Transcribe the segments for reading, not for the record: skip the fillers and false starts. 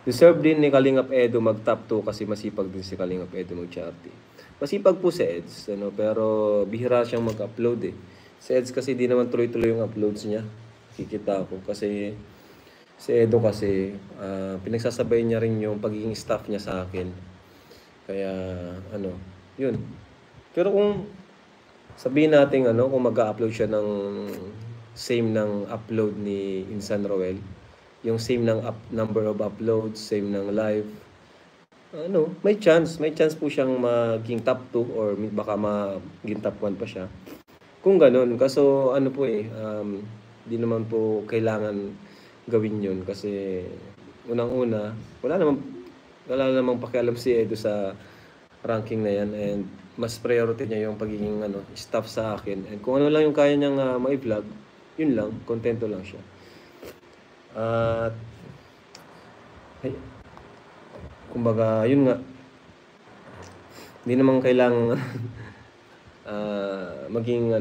Deserve din ni Kalingap Edo mag top 2 kasi masipag din si Kalingap Edo mag-charity. Masipag po si Eds, pero bihira siyang mag-upload eh. Si Eds kasi di naman tuloy-tuloy yung uploads niya. Kikita ko kasi si Edo kasi pinagsasabay niya rin yung pagiging staff niya sa akin. Kaya yun. Pero kung sabihin natin kung mag-upload siya ng same ng upload ni Insan Roel, yung same ng number of uploads, same ng live, may chance po siyang maging top 2 or baka maging top 1 pa siya. Kung ganun, kaso di naman po kailangan gawin yun kasi unang-una, wala namang pakialam si Edo sa ranking na yan and mas priority niya yung pagiging staff sa akin. And kung ano lang yung kaya niyang ma-vlog, yun lang, kontento lang siya. At kumbaga, yun nga. Hindi naman kailangan maging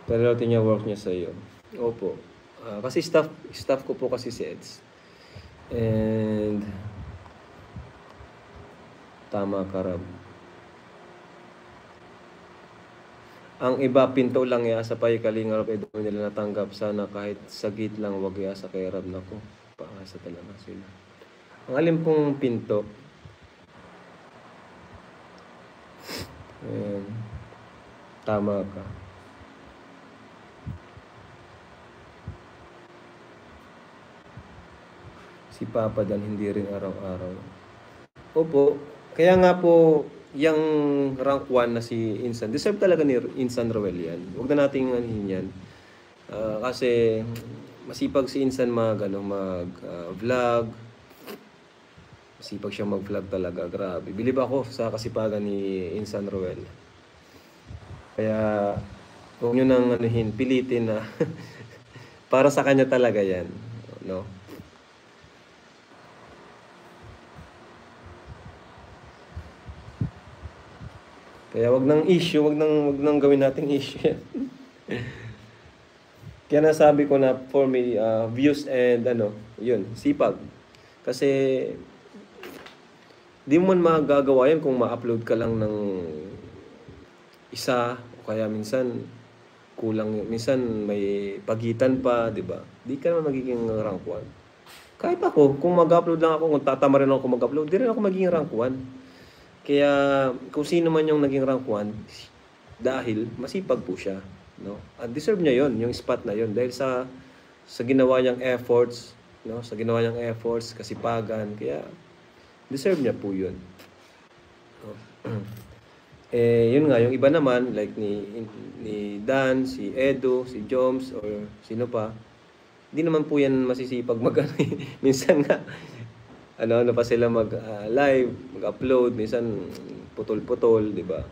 priority niya work niya sa iyo. Opo. Kasi staff ko po kasi si Eds. And tama ka, Rab. Ang iba, pinto lang sa pay Kalingap Edo nila natanggap. Sana kahit sagit lang, wag sa kay Rab. Nako, paasa talaga sila. Ang alin pong pinto? Ayan. Tama ka. Si Papa Dan hindi rin araw-araw. Opo. Kaya nga po, yung rank 1 na si Insan, deserve talaga ni Insan Roel yan. Huwag na nating yan. Kasi masipag si Insan mag-vlog. Masipag siya mag-vlog talaga. Grabe. Bilib ako sa kasipagan ni Insan Roel. Kaya huwag nyo nang pilitin na para sa kanya talaga yan. No? Kaya wag nang gawin nating issue yan. Kaya nasabi ko na for me, views and yun, sipag. Kasi di mo man magagawa yan kung ma-upload ka lang ng isa o kaya minsan kulang, minsan may pagitan pa, di ba? Di ka naman magiging rank 1. Kahit ako, kung mag-upload lang ako, kung tatama rin ako mag-upload, di rin ako magiging rank 1. Kaya kung sino man yung naging rank 1, dahil masipag po siya, no? At deserve niya 'yon, yung spot na 'yon dahil sa ginawa niyang efforts, no? Sa ginawa niyang efforts, kasipagan, kaya deserve niya po 'yon. No? Yun nga, yung iba naman like ni Dan, si Edo, si Joms or sino pa, hindi naman po yan masisipag minsan nga ano pa sila mag-live, mag-upload, minsan putol-putol, di ba?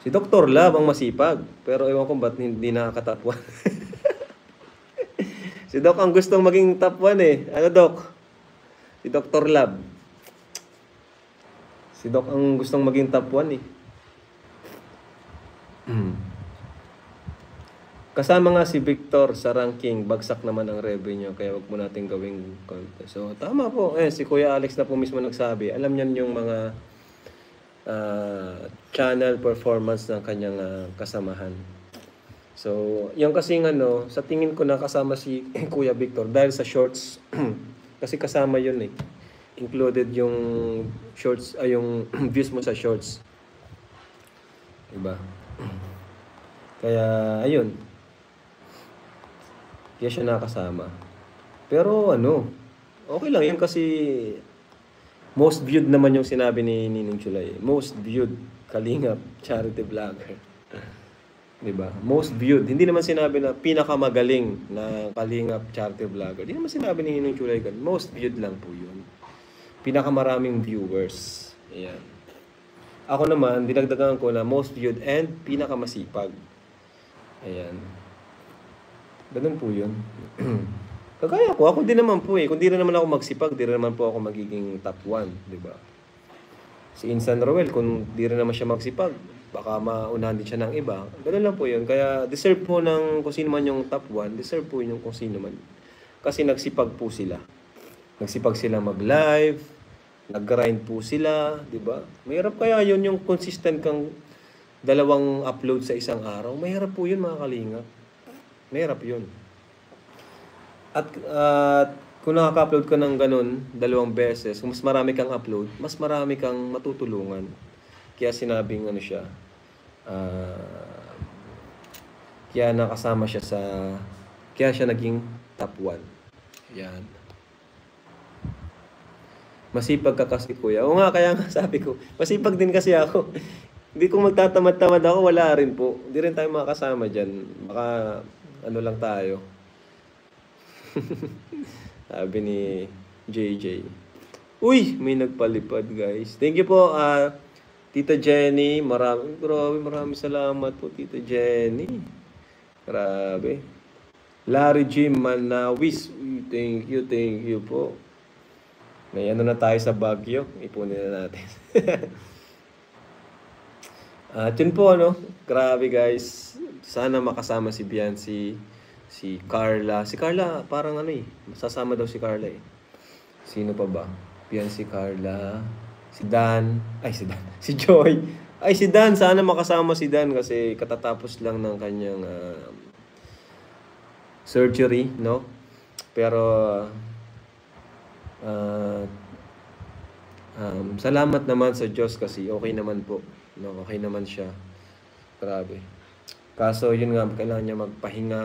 Si Dr. Lab ang masipag, pero ewan ko ba't hindi nakaka-top 1. Si Doc ang gustong maging top 1 eh. Ano, Doc? Si Dr. Lab. Si Doc ang gustong maging top 1 eh. Kasama nga si Victor sa ranking, bagsak naman ang revenue, kaya wag mo natin gawing contest. So, tama po. Si Kuya Alex na po mismo nagsabi. Alam niyan yung mga channel performance ng kanyang kasamahan. So, yung kasing sa tingin ko nakasama si Kuya Victor dahil sa shorts. Kasi kasama yun eh. Included yung shorts, yung views mo sa shorts. Diba? Kaya, ayun. Kaya siya nakasama. Pero okay lang yan kasi most viewed naman yung sinabi ni Ninong Chulay. Most viewed Kalingap charity vlogger. Diba? Most viewed. Hindi naman sinabi na pinakamagaling na Kalingap charity vlogger. Hindi naman sinabi ni Ninong Chulay ganun. Most viewed lang po yun. Pinakamaraming viewers. Ayan. Ako naman, dinagdagan ko na most viewed and pinakamasipag. Ayan. Ganun po yun. Kagaya ko, ako din naman po eh. Kung di rin naman ako magsipag, di rin naman po ako magiging top 1, di ba? Si Insan Roel, kung di rin naman siya magsipag, baka maunahan din siya ng iba. Ganun lang po yun. Kaya deserve po ng kung sino man yung top 1, deserve po yung kung sino man. Kasi nagsipag po sila. Nagsipag sila mag-live, nag-grind po sila, di ba? Mahirap kaya yun yung consistent kang dalawang upload sa isang araw. Mahirap po yun mga kalingap. Mahirap yun. At kung nakaka-upload ka ng ganun, 2 beses, kung mas marami kang upload, mas marami kang matutulungan. Kaya sinabing ano siya, kaya nakasama siya sa, kaya siya naging top 1. Yan. Masipag ka kasi kuya. Oo nga, kaya nga sabi ko, masipag din kasi ako. Hindi kung magtatamad-tamad ako, wala rin po. Hindi rin tayo makakasama dyan. Baka ano lang tayo. Sabi ni JJ. Uy, may nagpalipad guys. Thank you po, Tita Jenny. Maraming salamat po, Tita Jenny. Grabe. Larry Jim Manawis. Thank you po. May ano na tayo sa Baguio. Ipunin na natin. At yun po, ano. Grabe guys. Sana makasama si Biancy, si Carla. Si Carla, parang ano masasama daw si Carla Sino pa ba? Biancy, Carla, si Dan. Ay, si Dan. Si Joy. Ay, si Dan. Sana makasama si Dan kasi katatapos lang ng kanyang surgery, no? Pero salamat naman sa Diyos kasi okay naman po. No, okay naman siya. Grabe. Kaso yun nga, kailangan niya magpahinga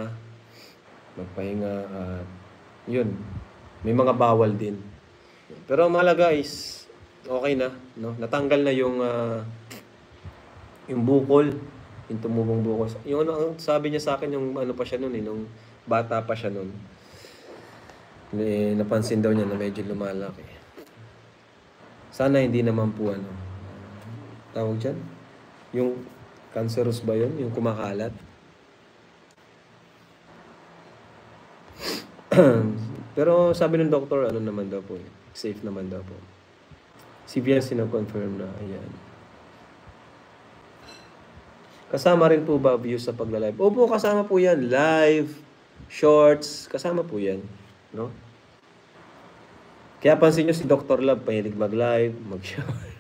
at yun. May mga bawal din. Pero mahalaga is okay na, no? Natanggal na yung bukol, yung tumubong bukol. Yung ano, sabi niya sa akin yung ano pa siya noon nung bata pa siya noon. Napansin daw niya na medyo lumalaki. Sana hindi naman po tawag dyan? Yung cancerous ba yun? Yung kumakalat? Pero sabi ng doktor, ano naman daw po safe naman daw po. Si Biancy na-confirm na, ayan. Kasama rin po ba views sa pagla-live? Opo, kasama po yan. Live, shorts, kasama po yan. No? Kaya pansin nyo si Dr. Love, pahilig mag-live, mag-short.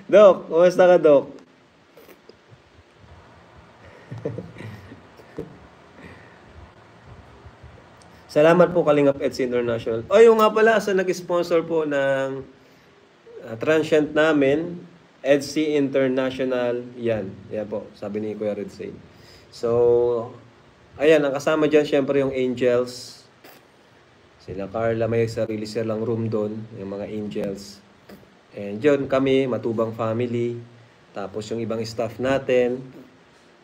Dok, kumusta ka, Dok? Salamat po Kalingap EDSA International. Yung nga pala, sa nag-sponsor po ng transient namin, EDSA International, yan. Yan po, sabi ni Kuya Redsay. So, ayan, ang kasama dyan, syempre yung Angels. Sila Carla, may sarili silang room doon, yung mga Angels. And yun, kami, Matubang family. Tapos yung ibang staff natin,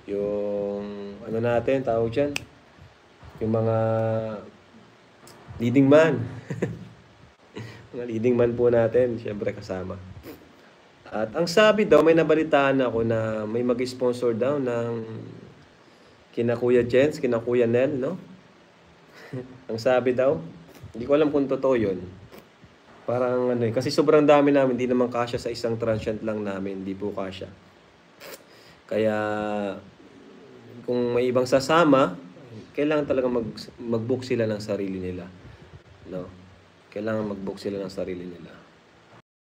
yung ano natin, tawag dyan, yung mga leading man. Mga leading man po natin, syempre kasama. At ang sabi daw, may nabalitaan ako na may mag-sponsor daw ng kina Kuya Jens, kina Kuya Nel, no? Ang sabi daw, hindi ko alam kung totoo yun. Parang kasi sobrang dami namin, hindi naman kasya sa isang transient lang namin, hindi po kasya. Kaya, kung may ibang sasama, kailangan talaga mag-book sila ng sarili nila. No? Kailangan mag-book sila ng sarili nila.